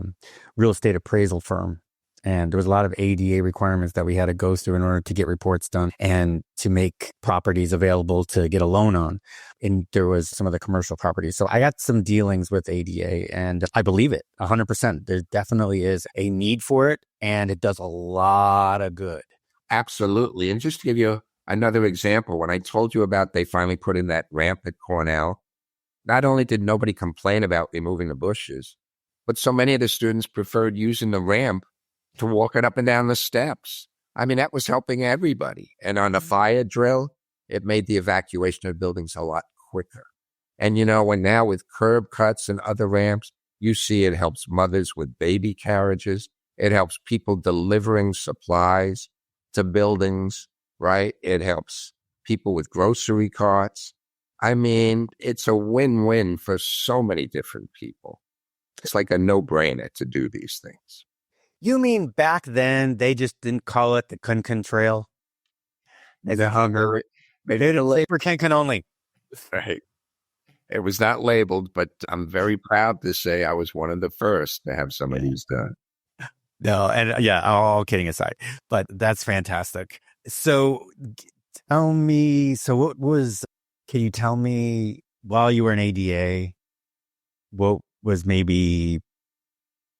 real estate appraisal firm. And there was a lot of ADA requirements that we had to go through in order to get reports done and to make properties available to get a loan on. And there was some of the commercial properties. So I got some dealings with ADA, and I believe it 100%. There definitely is a need for it, and it does a lot of good. Absolutely. And just to give you another example, when I told you about they finally put in that ramp at Cornell, not only did nobody complain about removing the bushes, but so many of the students preferred using the ramp to walking up and down the steps. I mean, that was helping everybody. And on a fire drill, it made the evacuation of buildings a lot quicker. And when now with curb cuts and other ramps, you see it helps mothers with baby carriages. It helps people delivering supplies to buildings, right? It helps people with grocery carts. I mean, it's a win-win for so many different people. It's like a no-brainer to do these things. You mean back then they just didn't call it the Kunken Trail? They didn't label Kunken only. Right. It was not labeled, but I'm very proud to say I was one of the first to have some of these done. No, and yeah, all kidding aside, but that's fantastic. So tell me, can you tell me while you were in ADA, what was maybe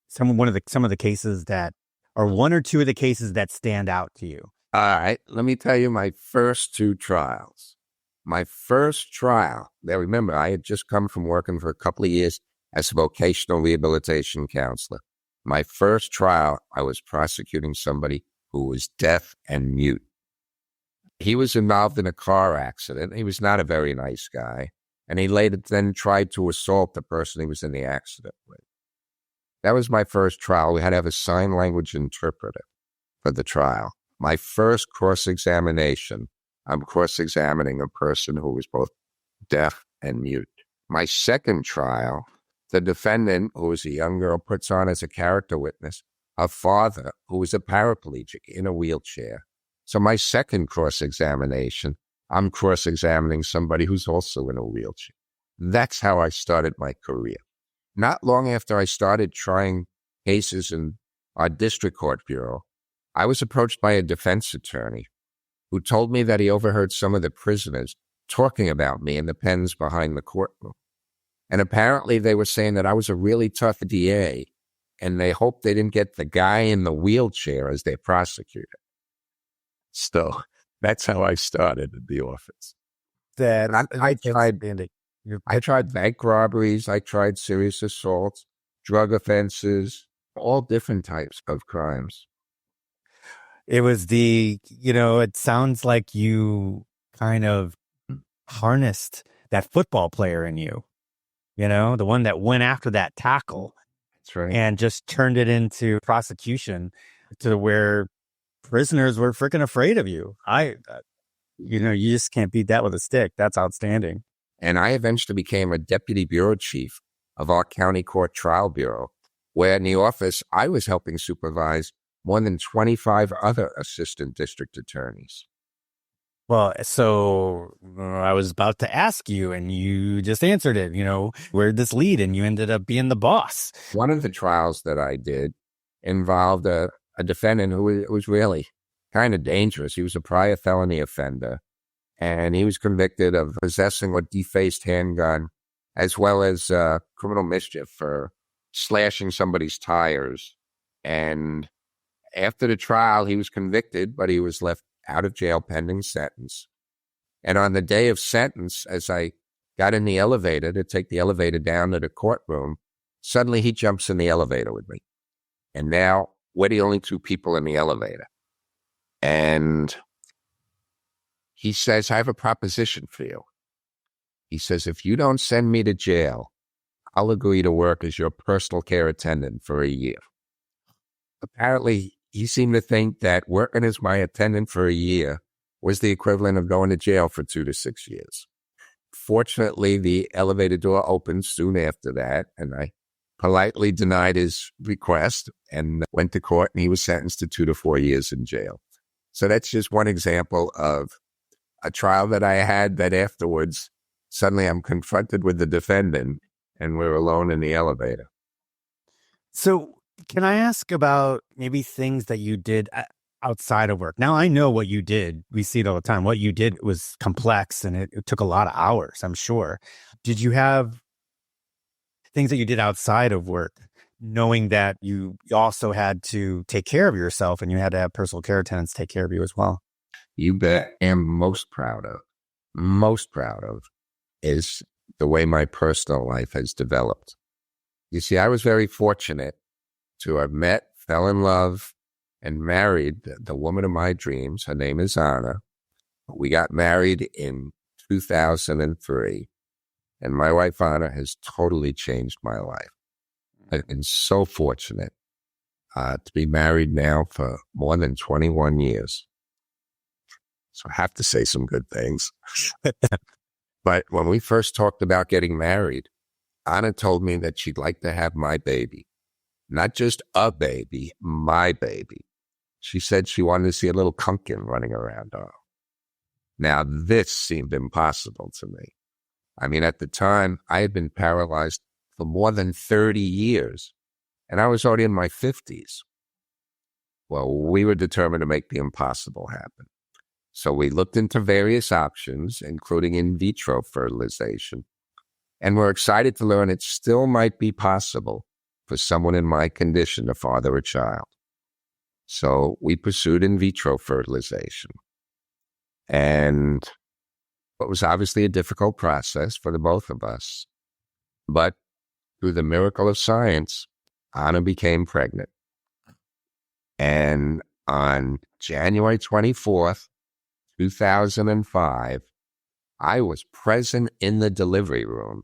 some of the cases that, or one or two of the cases that stand out to you? All right, let me tell you my first 2 trials. My first trial, now remember, I had just come from working for a couple of years as a vocational rehabilitation counselor. My first trial, I was prosecuting somebody who was deaf and mute. He was involved in a car accident. He was not a very nice guy. And he later then tried to assault the person he was in the accident with. That was my first trial. We had to have a sign language interpreter for the trial. My first cross-examination, I'm cross-examining a person who was both deaf and mute. My second trial, the defendant, who was a young girl, puts on as a character witness a father who was a paraplegic in a wheelchair. So my second cross-examination, I'm cross-examining somebody who's also in a wheelchair. That's how I started my career. Not long after I started trying cases in our district court bureau, I was approached by a defense attorney who told me that he overheard some of the prisoners talking about me in the pens behind the courtroom. And apparently they were saying that I was a really tough DA, and they hoped they didn't get the guy in the wheelchair as their prosecutor. So that's how I started at the office. That I tried. I tried bank robberies. I tried serious assaults, drug offenses, all different types of crimes. It was it sounds like you kind of harnessed that football player in you, the one that went after that tackle That's right. and just turned it into prosecution to where prisoners were freaking afraid of you. You just can't beat that with a stick. That's outstanding. And I eventually became a deputy bureau chief of our county court trial bureau, where in the office I was helping supervise more than 25 other assistant district attorneys. Well, so I was about to ask you, and you just answered it. Where did this lead? And you ended up being the boss. One of the trials that I did involved a defendant who was really kind of dangerous. He was a prior felony offender, and he was convicted of possessing a defaced handgun, as well as criminal mischief for slashing somebody's tires. And after the trial, he was convicted, but he was left out of jail pending sentence. And on the day of sentence, as I got in the elevator to take the elevator down to the courtroom, suddenly he jumps in the elevator with me. And now we're the only two people in the elevator. And he says, I have a proposition for you. He says, if you don't send me to jail, I'll agree to work as your personal care attendant for a year. Apparently, he seemed to think that working as my attendant for a year was the equivalent of going to jail for 2 to 6 years. Fortunately, the elevator door opened soon after that, and I politely denied his request and went to court, and he was sentenced to 2 to 4 years in jail. So that's just one example of a trial that I had that afterwards, suddenly I'm confronted with the defendant, and we're alone in the elevator. So can I ask about maybe things that you did outside of work? Now, I know what you did. We see it all the time. What you did was complex, and it took a lot of hours, I'm sure. Did you have things that you did outside of work, knowing that you also had to take care of yourself and you had to have personal care attendants take care of you as well? You bet. I'm most proud of is the way my personal life has developed. You see, I was very fortunate to have met, fell in love, and married the woman of my dreams. Her name is Anna. We got married in 2003, and my wife Anna has totally changed my life. I've been so fortunate to be married now for more than 21 years. So I have to say some good things. But when we first talked about getting married, Anna told me that she'd like to have my baby. Not just a baby, my baby. She said she wanted to see a little Kunken running around. Oh. Now, this seemed impossible to me. I mean, at the time, I had been paralyzed for more than 30 years, and I was already in my 50s. Well, we were determined to make the impossible happen. So we looked into various options, including in vitro fertilization, and we're excited to learn it still might be possible for someone in my condition to father a child. So we pursued in vitro fertilization. And it was obviously a difficult process for the both of us. But through the miracle of science, Anna became pregnant. And on January 24th, 2005, I was present in the delivery room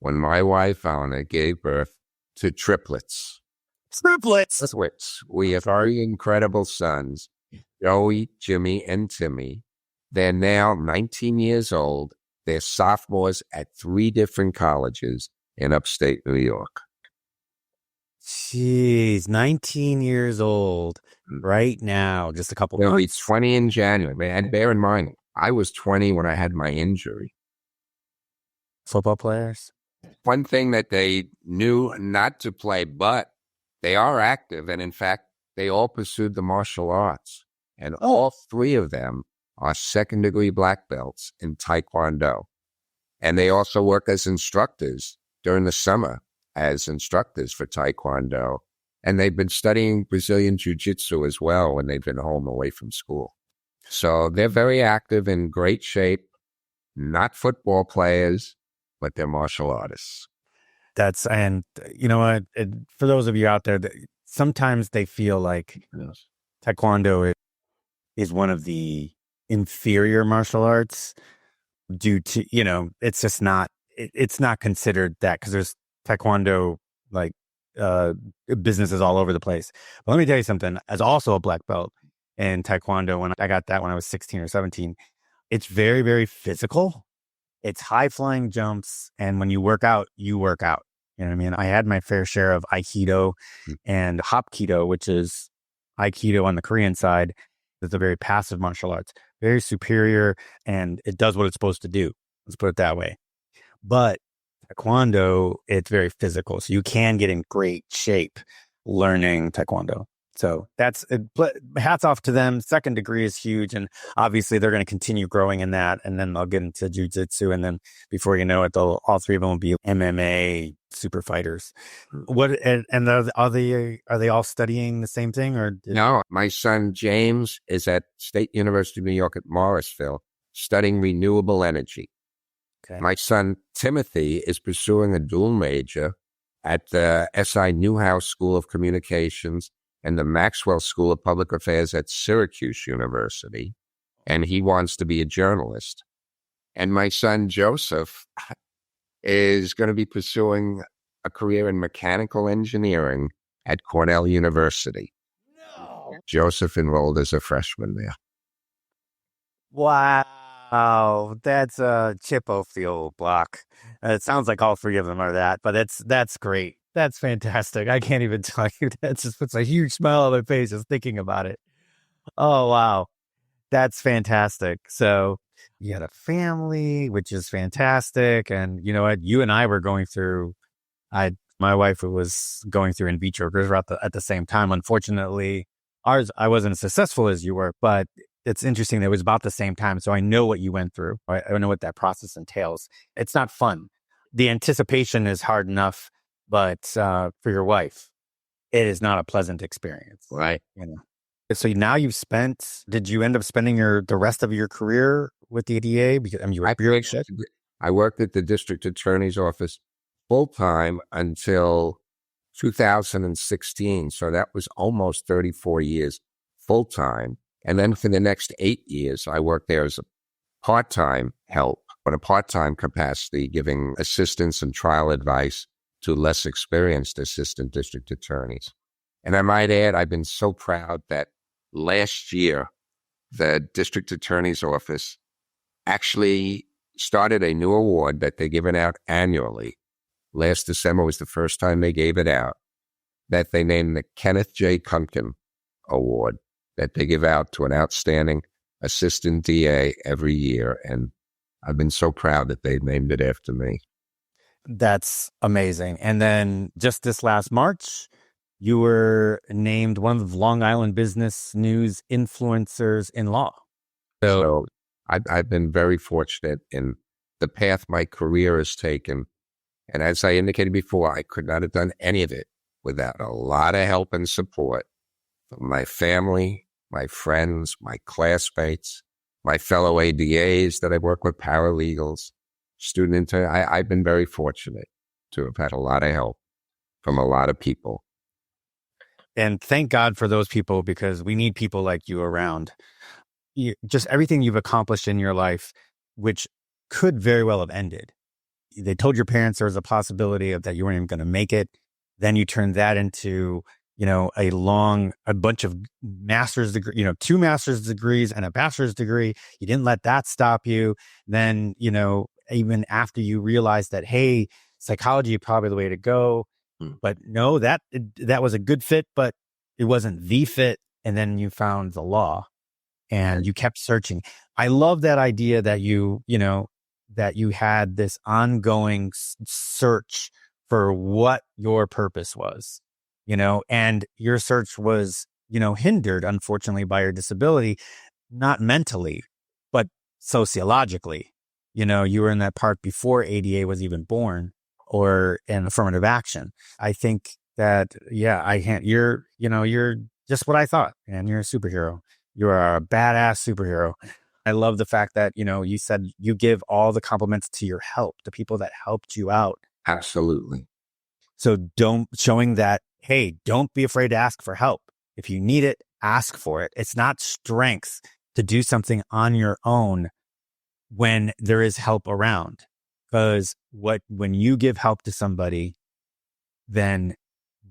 when my wife Anna gave birth to triplets. Triplets. We have 3 incredible sons, Joey, Jimmy, and Timmy. They're now 19 years old. They're sophomores at 3 different colleges in upstate New York. Jeez, 19 years old right now, just a couple They'll be months. 20 in January. And bear in mind, I was 20 when I had my injury. Football players? One thing that they knew not to play, but they are active. And in fact, they all pursued the martial arts. And all 3 of them are second-degree black belts in Taekwondo. And they also work as instructors during the summer as instructors for Taekwondo. And they've been studying Brazilian Jiu-Jitsu as well when they've been home away from school. So they're very active, in great shape, not football players, but they're martial artists. And you know what? For those of you out there, that sometimes they feel like Yes. Taekwondo is one of the inferior martial arts due to, it's just not, it's not considered that because there's Taekwondo, like, uh, businesses all over the place. But let me tell you something, as also a black belt in Taekwondo, when I got that when I was 16 or 17, it's very, very physical. It's high flying jumps. And when you work out, you work out. You know what I mean? I had my fair share of Aikido and Hapkido, which is Aikido on the Korean side. It's a very passive martial arts, very superior, and it does what it's supposed to do. Let's put it that way. But Taekwondo, it's very physical. So you can get in great shape learning Taekwondo. So that's it. Hats off to them. Second degree is huge. And obviously they're going to continue growing in that. And then they'll get into jujitsu. And then before you know it, all three of them will be MMA super fighters. And are they all studying the same thing or? No, my son James is at State University of New York at Morrisville studying renewable energy. Okay. My son Timothy is pursuing a dual major at the SI Newhouse School of Communications and the Maxwell School of Public Affairs at Syracuse University, and he wants to be a journalist. And my son Joseph is going to be pursuing a career in mechanical engineering at Cornell University. No. Joseph enrolled as a freshman there. Wow, that's a chip off the old block. It sounds like all three of them are that, but that's great. That's fantastic. I can't even tell you. That just puts a huge smile on my face just thinking about it. Oh, wow. That's fantastic. So you had a family, which is fantastic. And you know what? You and I were going through, my wife was going through in vitro birth at the same time. Unfortunately, I wasn't as successful as you were, but it's interesting that it was about the same time. So I know what you went through. I know what that process entails. It's not fun. The anticipation is hard enough, but for your wife, it is not a pleasant experience. Right. So now did you end up spending the rest of your career with the ADA? Because you were I worked at the district attorney's office full time until 2016. So that was almost 34 years full time. And then for the next 8 years, I worked there as a part-time help in a part-time capacity, giving assistance and trial advice to less experienced assistant district attorneys. And I might add, I've been so proud that last year, the district attorney's office actually started a new award that they're giving out annually. Last December was the first time they gave it out, that they named the Kenneth J. Kunken Award, that they give out to an outstanding assistant DA every year. And I've been so proud that they named it after me. That's amazing. And then just this last March, you were named one of Long Island Business News influencers in law. So I've been very fortunate in the path my career has taken. And as I indicated before, I could not have done any of it without a lot of help and support from my family, my friends, my classmates, my fellow ADAs that I work with, paralegals, student intern. I've been very fortunate to have had a lot of help from a lot of people. And thank God for those people, because we need people like you around. Just everything you've accomplished in your life, which could very well have ended. They told your parents there was a possibility of that you weren't even going to make it. Then you turned that into, a bunch of master's degree, 2 master's degrees and a bachelor's degree. You didn't let that stop you. Then, even after you realized that, hey, psychology is probably the way to go. But no, that was a good fit, but it wasn't the fit. And then you found the law and you kept searching. I love that idea that that you had this ongoing search for what your purpose was, and your search was, hindered, unfortunately, by your disability, not mentally, but sociologically. You were in that part before ADA was even born or in affirmative action. I think that, you're just what I thought, and you're a superhero. You are a badass superhero. I love the fact that, you said you give all the compliments to your help, the people that helped you out. Absolutely. So showing that, hey, don't be afraid to ask for help. If you need it, ask for it. It's not strength to do something on your own when there is help around. Because when you give help to somebody, then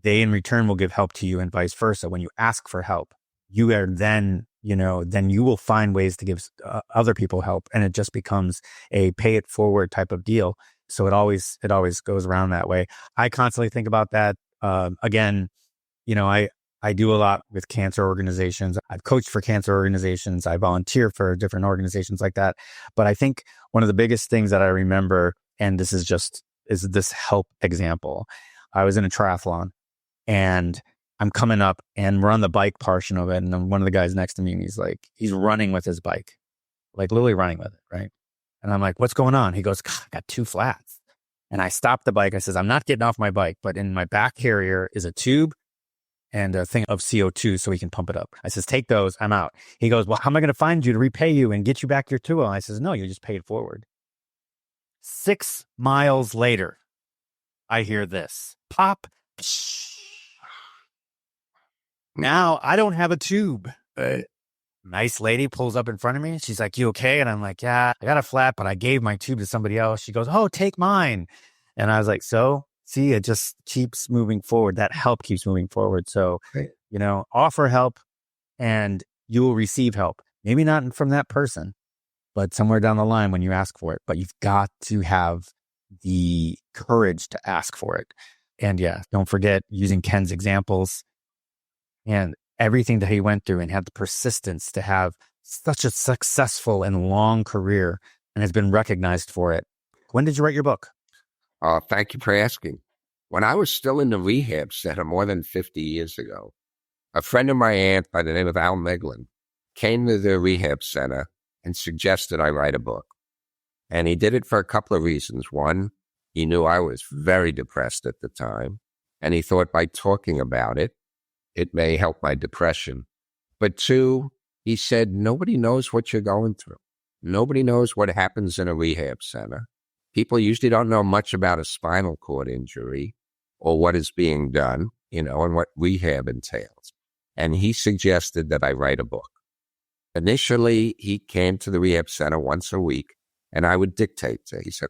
they in return will give help to you and vice versa. When you ask for help, you are then you will find ways to give other people help, and it just becomes a pay it forward type of deal. So it always goes around that way. I constantly think about that. Again, I do a lot with cancer organizations. I've coached for cancer organizations. I volunteer for different organizations like that. But I think one of the biggest things that I remember, and this is this help example. I was in a triathlon and I'm coming up and we're on the bike portion of it. And then one of the guys next to me, and he's running with his bike, like literally running with it. Right. And I'm like, what's going on? He goes, God, I got 2 flats. And I stopped the bike. I says, I'm not getting off my bike, but in my back carrier is a tube and a thing of CO2 so we can pump it up. I says, take those. I'm out. He goes, well, how am I going to find you to repay you and get you back your tool? I says, no, you just pay it forward. 6 miles later, I hear this pop. Psh. Now I don't have a tube. Nice lady pulls up in front of me. She's like, you okay? And I'm like, yeah, I got a flat, but I gave my tube to somebody else. She goes, oh, take mine. And I was like, so see, it just keeps moving forward. That help keeps moving forward. So, Right. Offer help and you will receive help. Maybe not from that person, but somewhere down the line when you ask for it. But you've got to have the courage to ask for it. And yeah, don't forget using Ken's examples and everything that he went through and had the persistence to have such a successful and long career and has been recognized for it. When did you write your book? Thank you for asking. When I was still in the rehab center more than 50 years ago, a friend of my aunt by the name of Al Meglin came to the rehab center and suggested I write a book. And he did it for a couple of reasons. One, he knew I was very depressed at the time, and he thought by talking about it, it may help my depression. But 2, he said, nobody knows what you're going through. Nobody knows what happens in a rehab center. People usually don't know much about a spinal cord injury or what is being done, and what rehab entails. And he suggested that I write a book. Initially, he came to the rehab center once a week, and I would dictate to him. He said,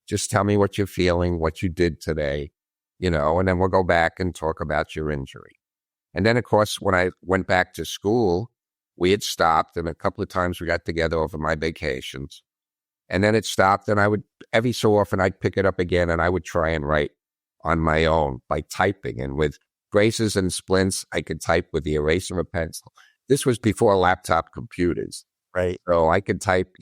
just tell me what you're feeling, what you did today, and then we'll go back and talk about your injury. And then, of course, when I went back to school, we had stopped, and a couple of times we got together over my vacations. And then it stopped, and every so often, I'd pick it up again, and I would try and write on my own by typing. And with braces and splints, I could type with the eraser of a pencil. This was before laptop computers. Right. So I could type,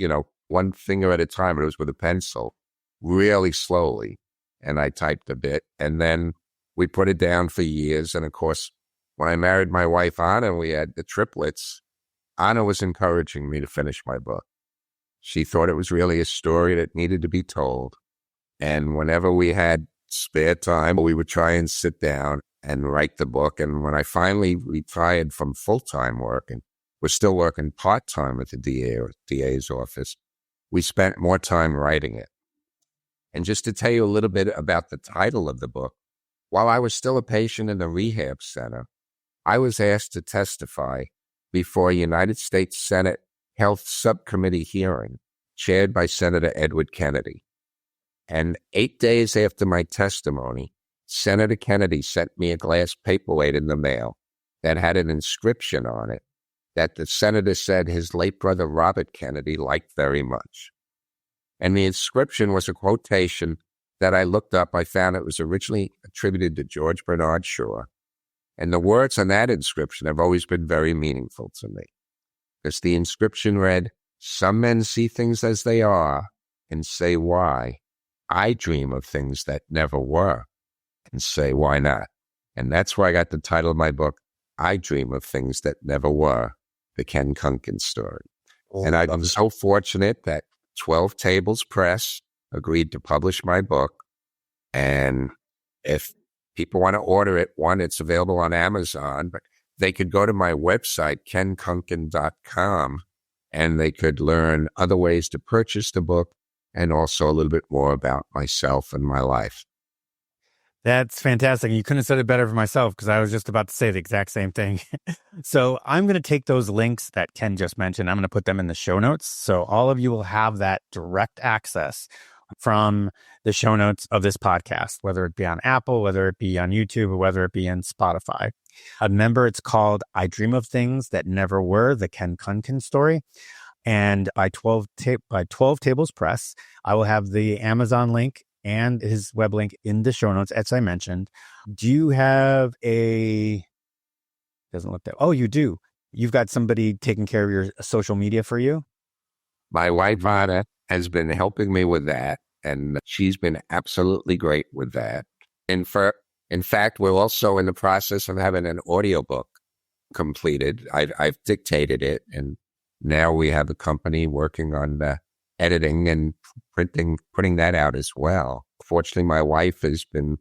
one finger at a time, and it was with a pencil, really slowly. And I typed a bit, and then we put it down for years. And, of course, when I married my wife, Anna, we had the triplets. Anna was encouraging me to finish my book. She thought it was really a story that needed to be told. And whenever we had spare time, we would try and sit down and write the book. And when I finally retired from full-time work and was still working part-time at the DA's office, we spent more time writing it. And just to tell you a little bit about the title of the book, while I was still a patient in the rehab center, I was asked to testify before a United States Senate Health Subcommittee hearing chaired by Senator Edward Kennedy. And 8 days after my testimony, Senator Kennedy sent me a glass paperweight in the mail that had an inscription on it that the senator said his late brother Robert Kennedy liked very much. And the inscription was a quotation that I looked up. I found it was originally attributed to George Bernard Shaw. And the words on that inscription have always been very meaningful to me. Because the inscription read, some men see things as they are and say why. I dream of things that never were and say why not. And that's where I got the title of my book, I Dream of Things That Never Were, the Ken Kunken Story. And I'm so fortunate that 12 Tables Press agreed to publish my book. And if people want to order it, one, it's available on Amazon, but they could go to my website, kenkunken.com, and they could learn other ways to purchase the book and also a little bit more about myself and my life. That's fantastic. You couldn't have said it better for myself, because I was just about to say the exact same thing. So I'm going to take those links that Ken just mentioned. I'm going to put them in the show notes. So all of you will have that direct access from the show notes of this podcast, whether it be on Apple, whether it be on YouTube, or whether it be in Spotify. Remember, it's called I Dream of Things That Never Were, the Ken Kunken Story. And by 12 Tables Press, I will have the Amazon link and his web link in the show notes, as I mentioned. Do you have doesn't look that, oh, you do. You've got somebody taking care of your social media for you? My wife, Vana, has been helping me with that, and she's been absolutely great with that. In fact, we're also in the process of having an audiobook completed. I've dictated it, and now we have a company working on the editing and putting that out as well. Fortunately, my wife has been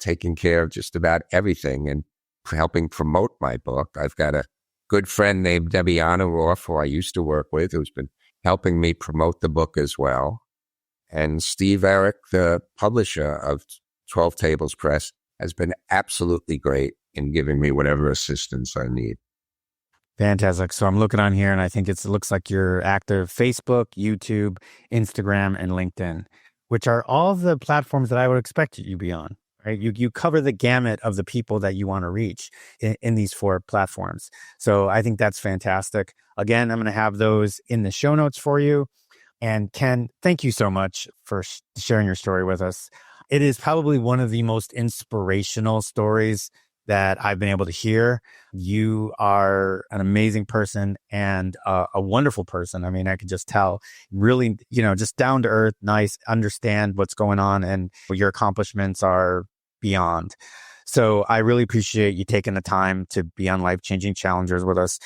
taking care of just about everything and helping promote my book. I've got a good friend named Debiana Roth, who I used to work with, who's been helping me promote the book as well. And Steve Eric, the publisher of 12 Tables Press, has been absolutely great in giving me whatever assistance I need. Fantastic. So I'm looking on here, and I think it looks like you're active Facebook, YouTube, Instagram, and LinkedIn, which are all the platforms that I would expect you to be on, right? You cover the gamut of the people that you want to reach in these 4 platforms. So I think that's fantastic. Again, I'm going to have those in the show notes for you. And Ken, thank you so much for sharing your story with us. It is probably one of the most inspirational stories that I've been able to hear. You are an amazing person and a wonderful person. I mean, I could just tell, really, just down to earth, nice, understand what's going on, and your accomplishments are beyond. So I really appreciate you taking the time to be on Life Changing Challengers with us.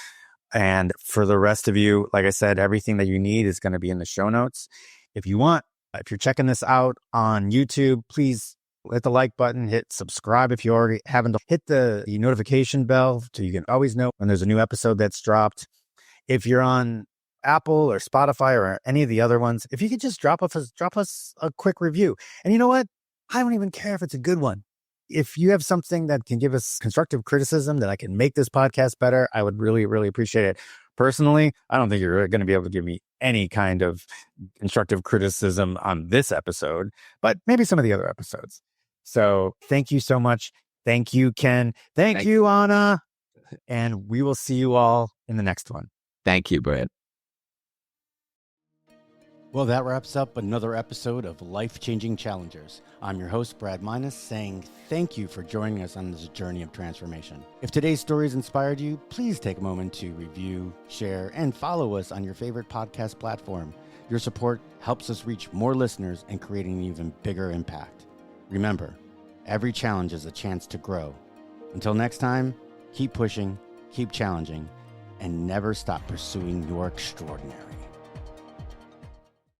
And for the rest of you, like I said, everything that you need is going to be in the show notes. If you're checking this out on YouTube, please hit the like button, hit subscribe if you already haven't, hit the notification bell so you can always know when there's a new episode that's dropped. If you're on Apple or Spotify or any of the other ones, if you could just drop us a quick review. And you know what? I don't even care if it's a good one. If you have something that can give us constructive criticism that I can make this podcast better, I would really, really appreciate it. Personally, I don't think you're going to be able to give me any kind of constructive criticism on this episode, but maybe some of the other episodes. So thank you so much. Thank you, Ken. Thank you, Anna. And we will see you all in the next one. Thank you, Brad. Well, that wraps up another episode of Life Changing Challengers. I'm your host, Brad Minus, saying thank you for joining us on this journey of transformation. If today's stories inspired you, please take a moment to review, share, and follow us on your favorite podcast platform. Your support helps us reach more listeners and create an even bigger impact. Remember, every challenge is a chance to grow. Until next time, keep pushing, keep challenging, and never stop pursuing your extraordinary.